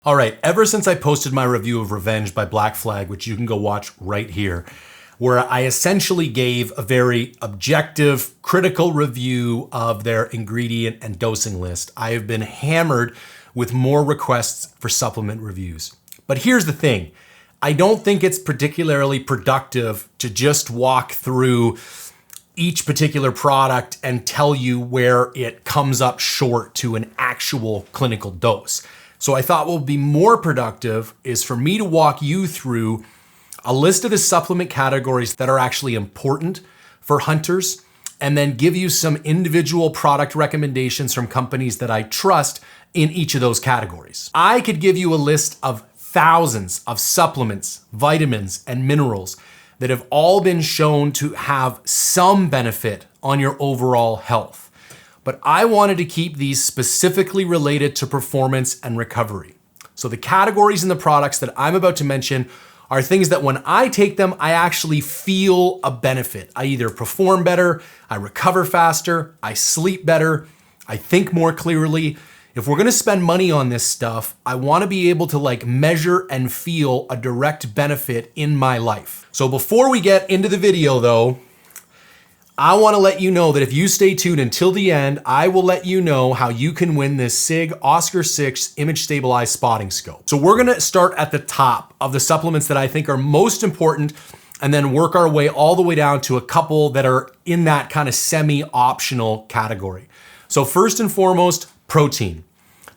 All right, ever since I posted my review of Revenge by Black Flag, which you can go watch right here, where I essentially gave a very objective, critical review of their ingredient and dosing list, I have been hammered with more requests for supplement reviews. But here's the thing, I don't think it's particularly productive to just walk through each particular product and tell you where it comes up short to an actual clinical dose. So I thought what would be more productive is for me to walk you through a list of the supplement categories that are actually important for hunters, and then give you some individual product recommendations from companies that I trust in each of those categories. I could give you a list of thousands of supplements, vitamins, and minerals that have all been shown to have some benefit on your overall health. But I wanted to keep these specifically related to performance and recovery. So the categories in the products that I'm about to mention are things that when I take them, I actually feel a benefit. I either perform better, I recover faster, I sleep better, I think more clearly. If we're gonna spend money on this stuff, I wanna be able to measure and feel a direct benefit in my life. So before we get into the video though, I wanna let you know that if you stay tuned until the end, I will let you know how you can win this SIG Oscar 6 Image Stabilized Spotting Scope. So we're gonna start at the top of the supplements that I think are most important and then work our way all the way down to a couple that are in that kind of semi-optional category. So first and foremost, protein.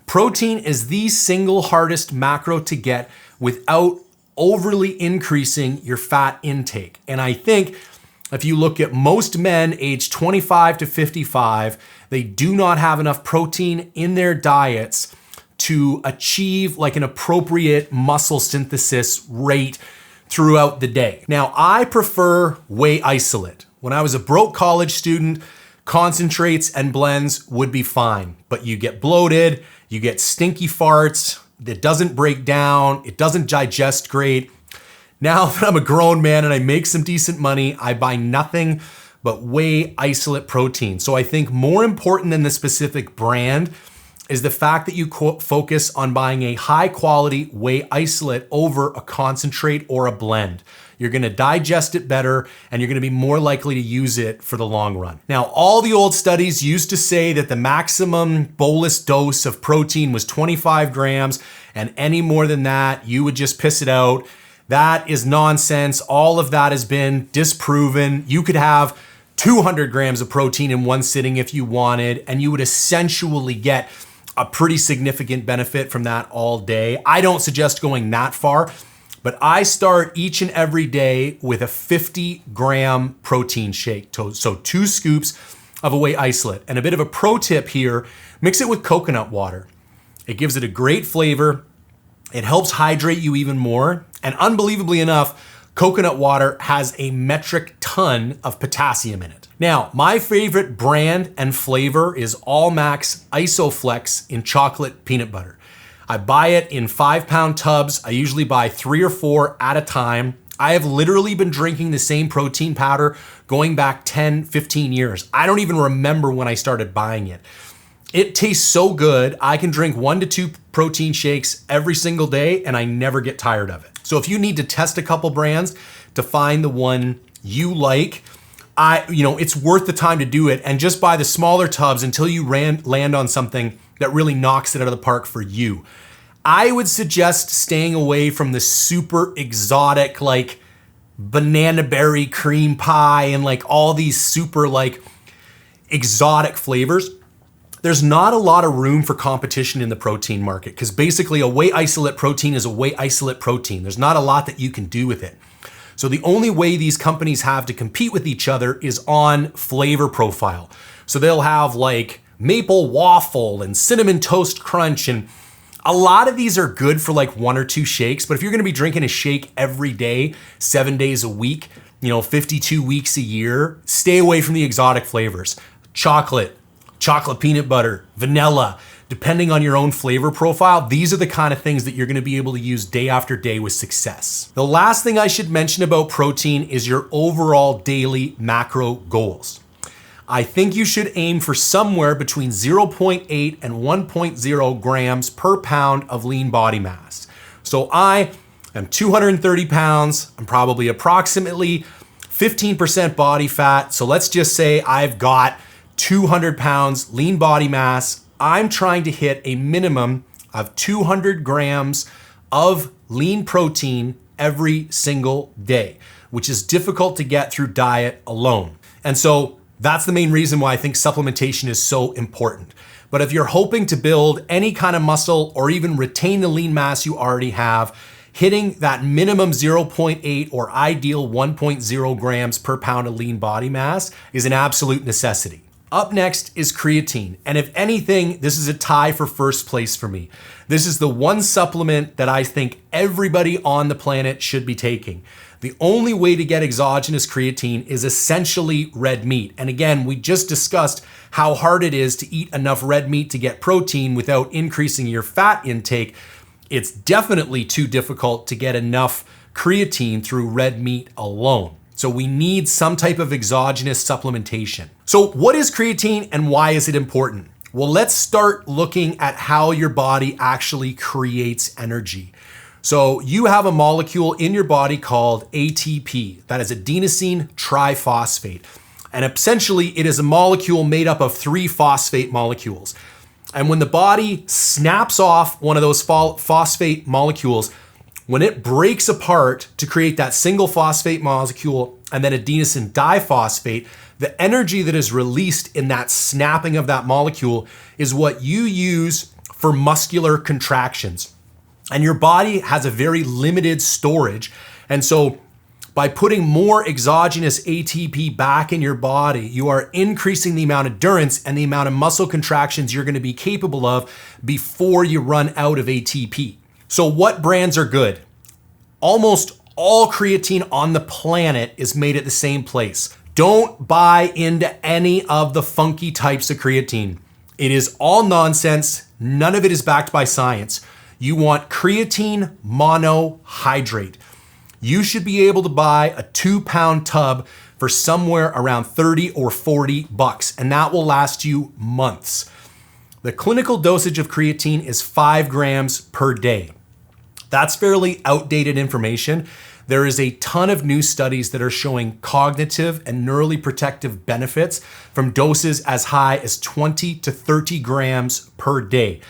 Protein is the single hardest macro to get without overly increasing your fat intake. And I think if you look at most men aged 25 to 55, they do not have enough protein in their diets to achieve an appropriate muscle synthesis rate throughout the day. Now, I prefer whey isolate. When I was a broke college student, concentrates and blends would be fine, but you get bloated, you get stinky farts, it doesn't break down, it doesn't digest great. Now that I'm a grown man and I make some decent money, I buy nothing but whey isolate protein. So I think more important than the specific brand is the fact that you focus on buying a high quality whey isolate over a concentrate or a blend. You're gonna digest it better and you're gonna be more likely to use it for the long run. Now, all the old studies used to say that the maximum bolus dose of protein was 25 grams, and any more than that, you would just piss it out. That is nonsense. All of that has been disproven. You could have 200 grams of protein in one sitting if you wanted, and you would essentially get a pretty significant benefit from that all day. I don't suggest going that far, but I start each and every day with a 50-gram protein shake. So 2 scoops of a whey isolate. And a bit of a pro tip here, mix it with coconut water. It gives it a great flavor. It helps hydrate you even more. And unbelievably enough, coconut water has a metric ton of potassium in it. Now, my favorite brand and flavor is All Max Isoflex in chocolate peanut butter. I buy it in 5-pound tubs. I usually buy 3 or 4 at a time. I have literally been drinking the same protein powder going back 10, 15 years. I don't even remember when I started buying it. It tastes so good. I can drink 1 to 2 protein shakes every single day and I never get tired of it. So if you need to test a couple brands to find the one you like, it's worth the time to do it and just buy the smaller tubs until you land on something that really knocks it out of the park for you. I would suggest staying away from the super exotic banana berry cream pie and all these super exotic flavors. There's not a lot of room for competition in the protein market because basically a whey isolate protein is a whey isolate protein. There's not a lot that you can do with it. So the only way these companies have to compete with each other is on flavor profile. So they'll have maple waffle and cinnamon toast crunch, and a lot of these are good for 1 or 2 shakes, but if you're gonna be drinking a shake every day, 7 days a week, 52 weeks a year, stay away from the exotic flavors. Chocolate peanut butter, vanilla, depending on your own flavor profile, these are the kind of things that you're gonna be able to use day after day with success. The last thing I should mention about protein is your overall daily macro goals. I think you should aim for somewhere between 0.8 and 1.0 grams per pound of lean body mass. So I am 230 pounds. I'm probably approximately 15% body fat. So let's just say I've got 200 pounds lean body mass. I'm trying to hit a minimum of 200 grams of lean protein every single day, which is difficult to get through diet alone. And so that's the main reason why I think supplementation is so important. But if you're hoping to build any kind of muscle or even retain the lean mass you already have, hitting that minimum 0.8 or ideal 1.0 grams per pound of lean body mass is an absolute necessity. Up next is creatine. And if anything, this is a tie for first place for me. This is the one supplement that I think everybody on the planet should be taking. The only way to get exogenous creatine is essentially red meat. And again, we just discussed how hard it is to eat enough red meat to get protein without increasing your fat intake. It's definitely too difficult to get enough creatine through red meat alone. So we need some type of exogenous supplementation. So what is creatine and why is it important? Well, let's start looking at how your body actually creates energy. So you have a molecule in your body called ATP, that is adenosine triphosphate. And essentially it is a molecule made up of 3 phosphate molecules. And when the body snaps off one of those phosphate molecules, when it breaks apart to create that single phosphate molecule and then adenosine diphosphate, the energy that is released in that snapping of that molecule is what you use for muscular contractions. And your body has a very limited storage. And so by putting more exogenous ATP back in your body, you are increasing the amount of endurance and the amount of muscle contractions you're going to be capable of before you run out of ATP. So what brands are good? Almost all creatine on the planet is made at the same place. Don't buy into any of the funky types of creatine. It is all nonsense. None of it is backed by science. You want creatine monohydrate. You should be able to buy a 2-pound tub for somewhere around 30 or 40 bucks, and that will last you months. The clinical dosage of creatine is 5 grams per day. That's fairly outdated information. There is a ton of new studies that are showing cognitive and neurally protective benefits from doses as high as 20 to 30 grams per day.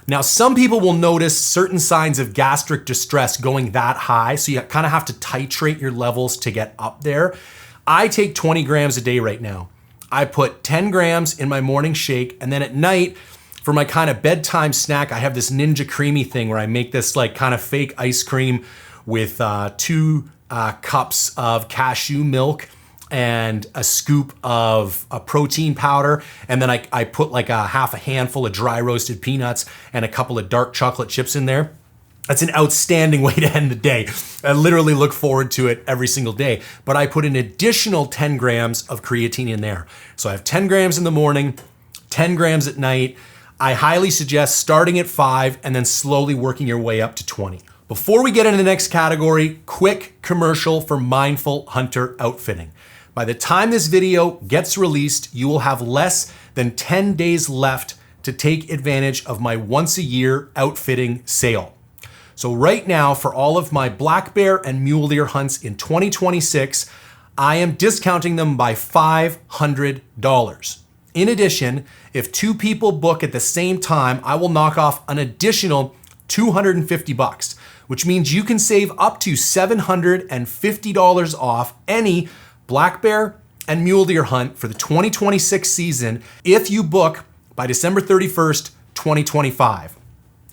Now, some people will notice certain signs of gastric distress going that high, so you kind of have to titrate your levels to get up there. I take 20 grams a day right now. I put 10 grams in my morning shake, and then at night, for my kind of bedtime snack, I have this Ninja Creamy thing where I make this like kind of fake ice cream with 2 cups of cashew milk and a scoop of a protein powder. And then I put like a half a handful of dry roasted peanuts and a couple of dark chocolate chips in there. That's an outstanding way to end the day. I literally look forward to it every single day. But I put an additional 10 grams of creatine in there. So I have 10 grams in the morning, 10 grams at night. I highly suggest starting at 5 and then slowly working your way up to 20. Before we get into the next category, quick commercial for Mindful Hunter Outfitting. By the time this video gets released, you will have less than 10 days left to take advantage of my once a year outfitting sale. So right now, for all of my black bear and mule deer hunts in 2026, I am discounting them by $500. In addition, if 2 people book at the same time, I will knock off an additional $250, which means you can save up to $750 off any black bear and mule deer hunt for the 2026 season if you book by December 31st, 2025.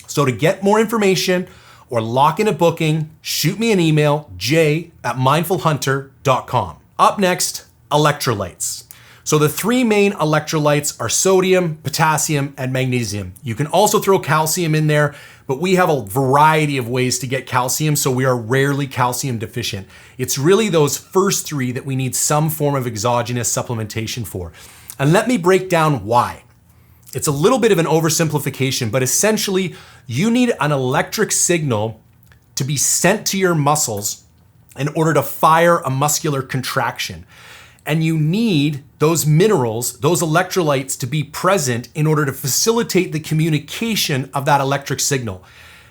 So to get more information or lock in a booking, shoot me an email, jay@mindfulhunter.com. Up next, electrolytes. So the 3 main electrolytes are sodium, potassium, and magnesium. You can also throw calcium in there, but we have a variety of ways to get calcium, so we are rarely calcium deficient. It's really those first 3 that we need some form of exogenous supplementation for. And let me break down why. It's a little bit of an oversimplification, but essentially you need an electric signal to be sent to your muscles in order to fire a muscular contraction. And you need those minerals, those electrolytes to be present in order to facilitate the communication of that electric signal.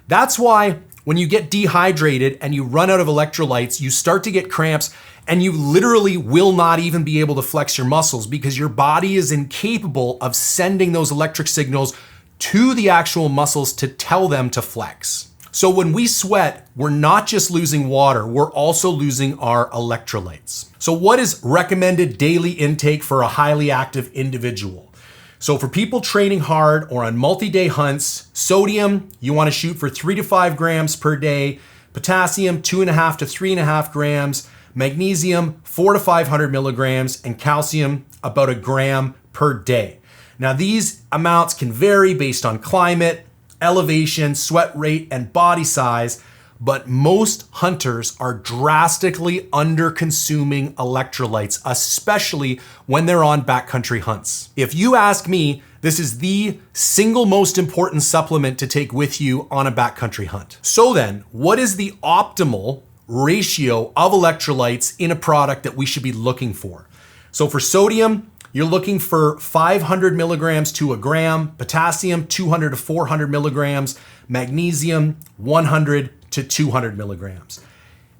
That's why when you get dehydrated and you run out of electrolytes, you start to get cramps and you literally will not even be able to flex your muscles because your body is incapable of sending those electric signals to the actual muscles to tell them to flex. So when we sweat, we're not just losing water, we're also losing our electrolytes. So what is recommended daily intake for a highly active individual? So for people training hard or on multi-day hunts, sodium, you want to shoot for 3 to 5 grams per day, potassium, 2.5 to 3.5 grams, magnesium, 400 to 500 milligrams, and calcium, about 1 gram per day. Now these amounts can vary based on climate, elevation, sweat rate, and body size, but most hunters are drastically under-consuming electrolytes, especially when they're on backcountry hunts. If you ask me, this is the single most important supplement to take with you on a backcountry hunt. So then, what is the optimal ratio of electrolytes in a product that we should be looking for? So for sodium, you're looking for 500 milligrams to 1 gram, potassium 200 to 400 milligrams, magnesium 100 to 200 milligrams.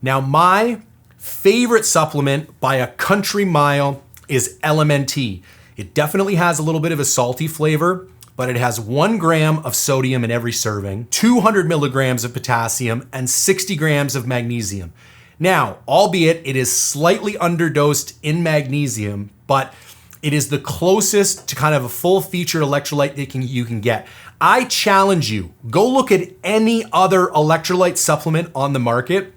Now my favorite supplement by a country mile is LMNT. It definitely has a little bit of a salty flavor, but it has 1 gram of sodium in every serving, 200 milligrams of potassium, and 60 grams of magnesium. Now, albeit it is slightly underdosed in magnesium, but it is the closest to kind of a full featured electrolyte that you can get. I challenge you, go look at any other electrolyte supplement on the market.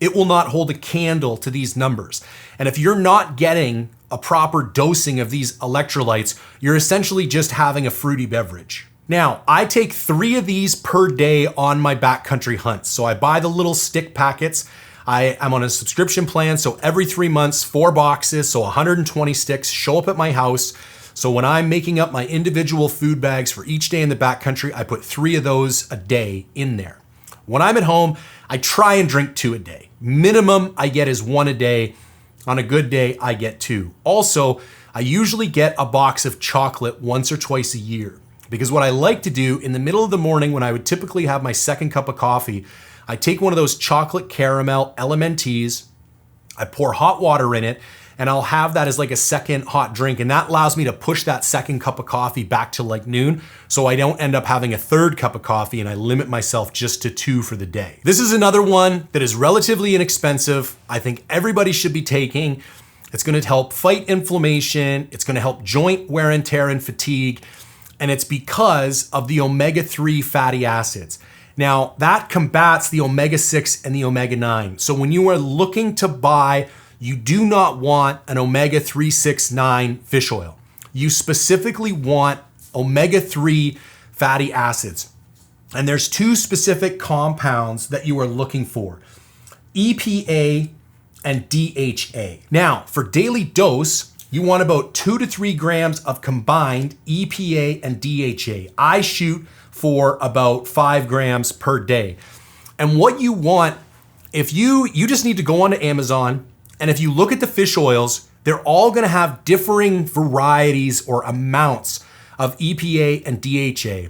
It will not hold a candle to these numbers. And if you're not getting a proper dosing of these electrolytes, you're essentially just having a fruity beverage. Now, I take 3 of these per day on my backcountry hunts. So I buy the little stick packets. I'm on a subscription plan, so every 3 months, 4 boxes, so 120 sticks show up at my house. So when I'm making up my individual food bags for each day in the backcountry, I put 3 of those a day in there. When I'm at home, I try and drink 2 a day. Minimum I get is 1 a day. On a good day, I get 2. Also, I usually get a box of chocolate once or twice a year because what I like to do in the middle of the morning when I would typically have my second cup of coffee, I take one of those chocolate caramel LMNTs, I pour hot water in it, and I'll have that as like a second hot drink. And that allows me to push that second cup of coffee back to like noon. So I don't end up having a third cup of coffee and I limit myself just to 2 for the day. This is another one that is relatively inexpensive. I think everybody should be taking. It's gonna help fight inflammation. It's gonna help joint wear and tear and fatigue. And it's because of the omega-3 fatty acids. Now, that combats the omega-6 and the omega-9. So when you are looking to buy, you do not want an omega-3, 6, 9 fish oil. You specifically want omega-3 fatty acids. And there's 2 specific compounds that you are looking for, EPA and DHA. Now, for daily dose, you want about 2 to 3 grams of combined EPA and DHA. I shoot for about 5 grams per day. And what you want, if you just need to go onto Amazon, and if you look at the fish oils, they're all gonna have differing varieties or amounts of EPA and DHA.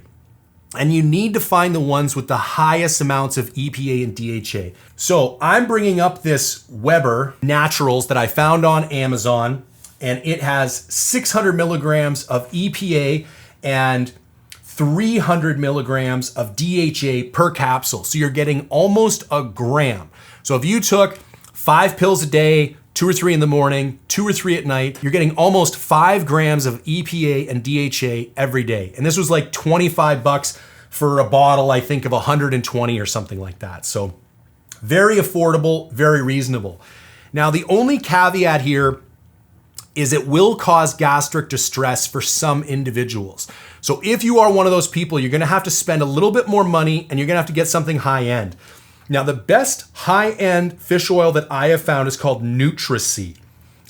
And you need to find the ones with the highest amounts of EPA and DHA. So I'm bringing up this Weber Naturals that I found on Amazon, and it has 600 milligrams of EPA and 300 milligrams of DHA per capsule. So you're getting almost 1 gram. So if you took 5 pills a day, 2 or 3 in the morning, 2 or 3 at night, you're getting almost 5 grams of EPA and DHA every day. And this was like 25 bucks for a bottle, I think of 120 or something like that. So very affordable, very reasonable. Now, the only caveat here is it will cause gastric distress for some individuals. So if you are one of those people, you're gonna have to spend a little bit more money and you're gonna have to get something high end. Now, the best high-end fish oil that I have found is called Nutricy,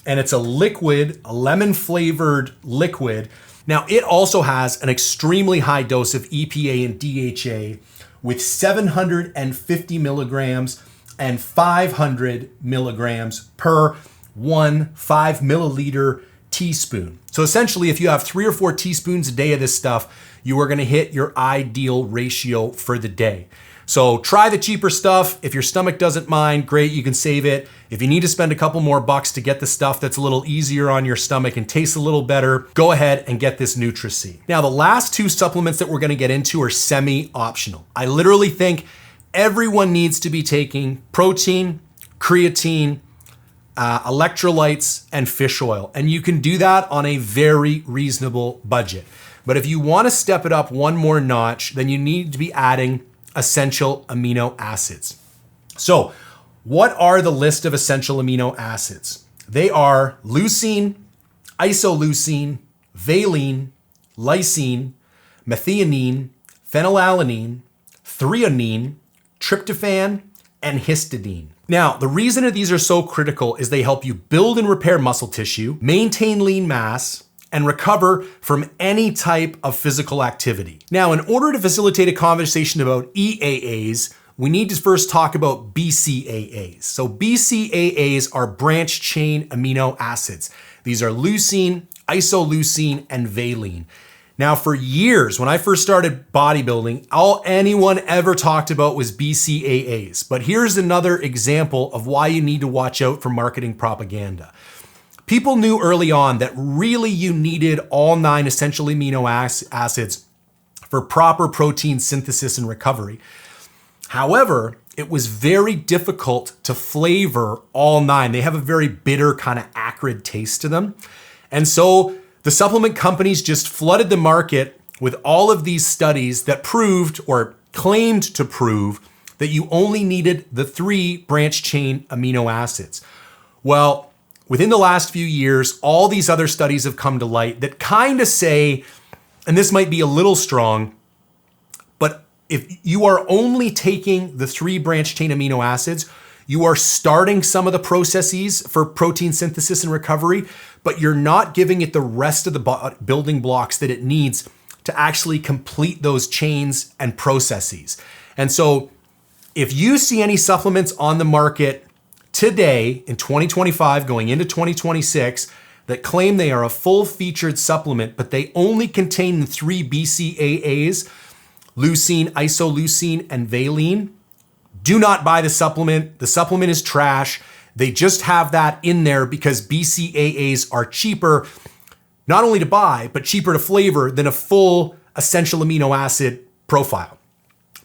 and it's a liquid, a lemon-flavored liquid. Now, it also has an extremely high dose of EPA and DHA with 750 milligrams and 500 milligrams per one 5 milliliter teaspoon. So essentially, if you have 3 or 4 teaspoons a day of this stuff, you are gonna hit your ideal ratio for the day. So try the cheaper stuff. If your stomach doesn't mind, great, you can save it. If you need to spend a couple more bucks to get the stuff that's a little easier on your stomach and tastes a little better, go ahead and get this Nutri-C. Now, the last 2 supplements that we're gonna get into are semi-optional. I literally think everyone needs to be taking protein, creatine, electrolytes, and fish oil. And you can do that on a very reasonable budget. But if you wanna step it up one more notch, then you need to be adding essential amino acids. So, what are the list of essential amino acids? They are leucine, isoleucine, valine, lysine, methionine, phenylalanine, threonine, tryptophan, and histidine. Now, the reason that these are so critical is they help you build and repair muscle tissue, maintain lean mass, and recover from any type of physical activity. Now, in order to facilitate a conversation about EAAs, we need to first talk about BCAAs. So BCAAs are branched chain amino acids. These are leucine, isoleucine, and valine. Now, for years, when I first started bodybuilding, all anyone ever talked about was BCAAs. But here's another example of why you need to watch out for marketing propaganda. People knew early on that really you needed all 9 essential amino acids for proper protein synthesis and recovery. However, it was very difficult to flavor all 9. They have a very bitter, kind of acrid taste to them. And so the supplement companies just flooded the market with all of these studies that proved or claimed to prove that you only needed the 3 branched chain amino acids. Well, within the last few years, all these other studies have come to light that kind of say, and this might be a little strong, but if you are only taking the 3 branched chain amino acids, you are starting some of the processes for protein synthesis and recovery, but you're not giving it the rest of the building blocks that it needs to actually complete those chains and processes. And so if you see any supplements on the market today in 2025 going into 2026 that claim they are a full-featured supplement, but they only contain the 3 BCAAs, leucine, isoleucine, and valine, do not buy the supplement. The supplement is trash. They just have that in there because BCAAs are cheaper, not only to buy, but cheaper to flavor than a full essential amino acid profile.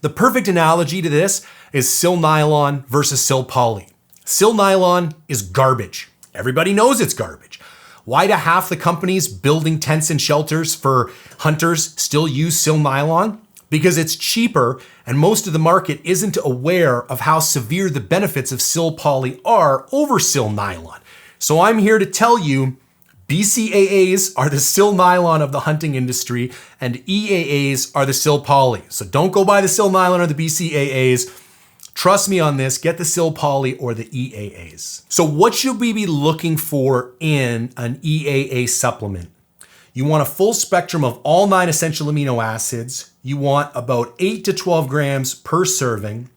The perfect analogy to this is sil nylon versus sil poly. Sil nylon is garbage. Everybody knows it's garbage. Why do half the companies building tents and shelters for hunters still use sil nylon? Because it's cheaper and most of the market isn't aware of how severe the benefits of sil poly are over sil nylon. So I'm here to tell you BCAAs are the sil nylon of the hunting industry and EAAs are the sil poly. So don't go buy the sil nylon or the BCAAs. Trust me on this, get the sil poly or the EAAs. So what should we be looking for in an EAA supplement? You want a full spectrum of all 9 essential amino acids. You want about 8 to 12 grams per serving.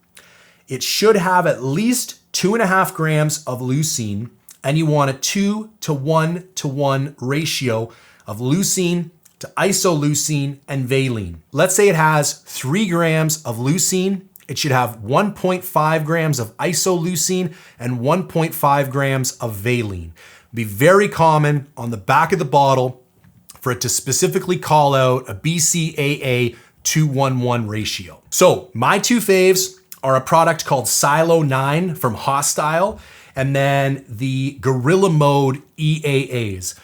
It should have at least 2.5 grams of leucine, and you want a 2 to 1 to 1 ratio of leucine to isoleucine and valine. Let's say it has 3 grams of leucine. It should have 1.5 grams of isoleucine and 1.5 grams of valine. It'd be very common on the back of the bottle for it to specifically call out a BCAA 2-1-1 ratio. So my 2 faves are a product called Silo 9 from Hostile and then the Gorilla Mode EAAs.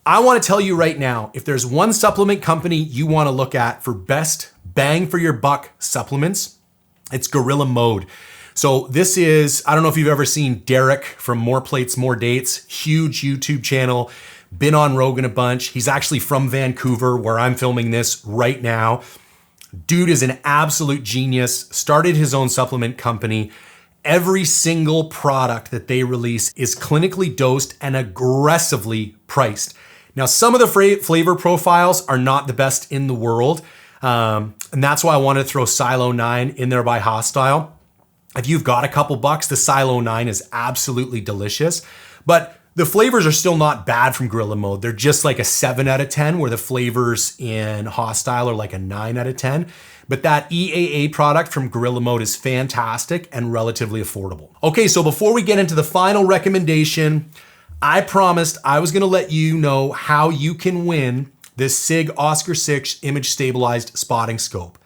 I want to tell you right now, if there's one supplement company you want to look at for best bang for your buck supplements, it's Gorilla Mode. So this is, I don't know if you've ever seen Derek from More Plates, More Dates, huge YouTube channel, been on Rogan a bunch. He's actually from Vancouver where I'm filming this right now. Dude is an absolute genius, started his own supplement company. Every single product that they release is clinically dosed and aggressively priced. Now, some of the flavor profiles are not the best in the world. And that's why I wanted to throw Silo 9 in there by Hostile. If you've got a couple bucks, the Silo 9 is absolutely delicious. But The flavors are still not bad from Gorilla Mode. They're just like a 7 out of 10, where the flavors in Hostile are like a 9 out of 10. But that EAA product from Gorilla Mode is fantastic and relatively affordable. Okay, so before we get into the final recommendation, I promised I was gonna let you know how you can win this SIG Oscar 6 image stabilized spotting scope.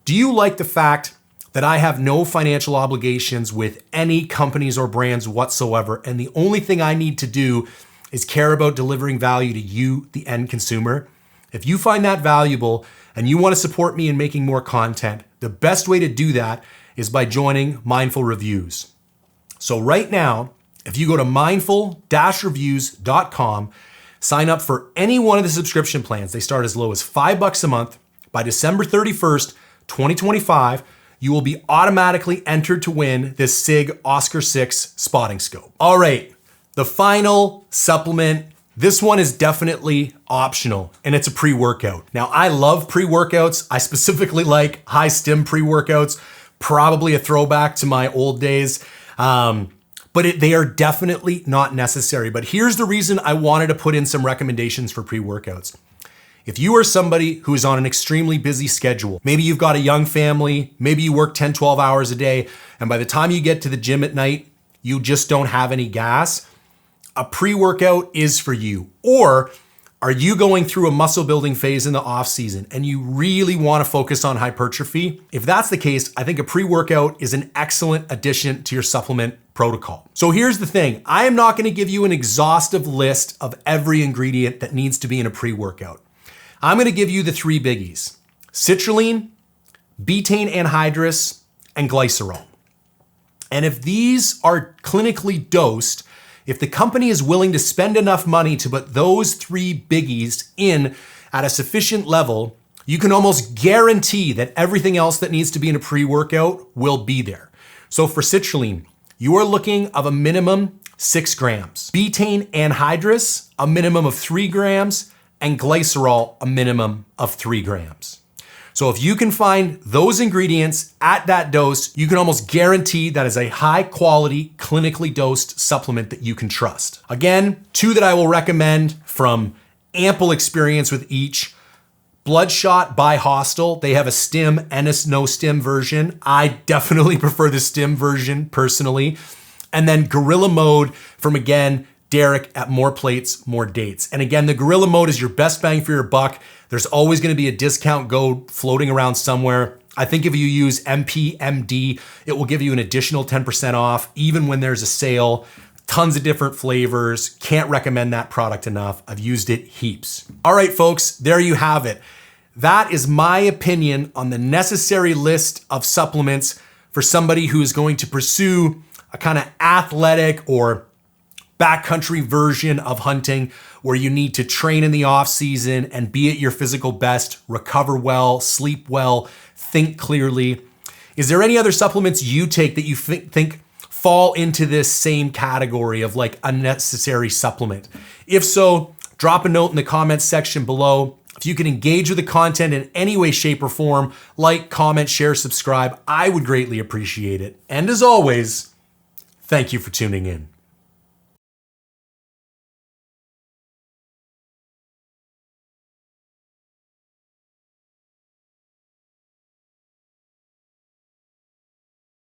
Do you like the fact that I have no financial obligations with any companies or brands whatsoever, and the only thing I need to do is care about delivering value to you, the end consumer? If you find that valuable and you want to support me in making more content, the best way to do that is by joining Mindful Reviews. So right now, if you go to mindful-reviews.com, sign up for any one of the subscription plans. They start as low as $5 a month. By December 31st, 2025, you will be automatically entered to win this SIG Oscar 6 spotting scope. All right, the final supplement. This one is definitely optional, and it's a pre-workout. Now, I love pre-workouts. I specifically like high stim pre-workouts, probably a throwback to my old days. But they are definitely not necessary. But here's the reason I wanted to put in some recommendations for pre-workouts. If you are somebody who is on an extremely busy schedule, maybe you've got a young family, maybe you work 10, 12 hours a day, and by the time you get to the gym at night, you just don't have any gas, a pre-workout is for you. Or are you going through a muscle building phase in the off season and you really want to focus on hypertrophy? If that's the case, I think a pre-workout is an excellent addition to your supplement protocol. So here's the thing. I am not going to give you an exhaustive list of every ingredient that needs to be in a pre-workout. I'm going to give you the 3 biggies: citrulline, betaine anhydrous, and glycerol. And if these are clinically dosed, if the company is willing to spend enough money to put those 3 biggies in at a sufficient level, you can almost guarantee that everything else that needs to be in a pre-workout will be there. So for citrulline, you are looking of a minimum 6 grams. Betaine anhydrous, a minimum of 3 grams, and glycerol, a minimum of 3 grams. So if you can find those ingredients at that dose, you can almost guarantee that is a high quality, clinically dosed supplement that you can trust. Again, 2 that I will recommend from ample experience with each. Bloodshot by Hostel. They have a stim and a no stim version. I definitely prefer the stim version personally. And then Gorilla Mode from, again, Derek at More Plates, More Dates. And again, the Gorilla Mode is your best bang for your buck. There's always going to be a discount code floating around somewhere. I think if you use MPMD, it will give you an additional 10% off, even when there's a sale. Tons of different flavors. Can't recommend that product enough. I've used it heaps. All right, folks, there you have it. That is my opinion on the necessary list of supplements for somebody who is going to pursue a kind of athletic or backcountry version of hunting, where you need to train in the off season and be at your physical best, recover well, sleep well, think clearly. Is there any other supplements you take that you think fall into this same category of like unnecessary supplement? If so, drop a note in the comments section below. If you can engage with the content in any way, shape, or form, like, comment, share, subscribe, I would greatly appreciate it. And as always, thank you for tuning in.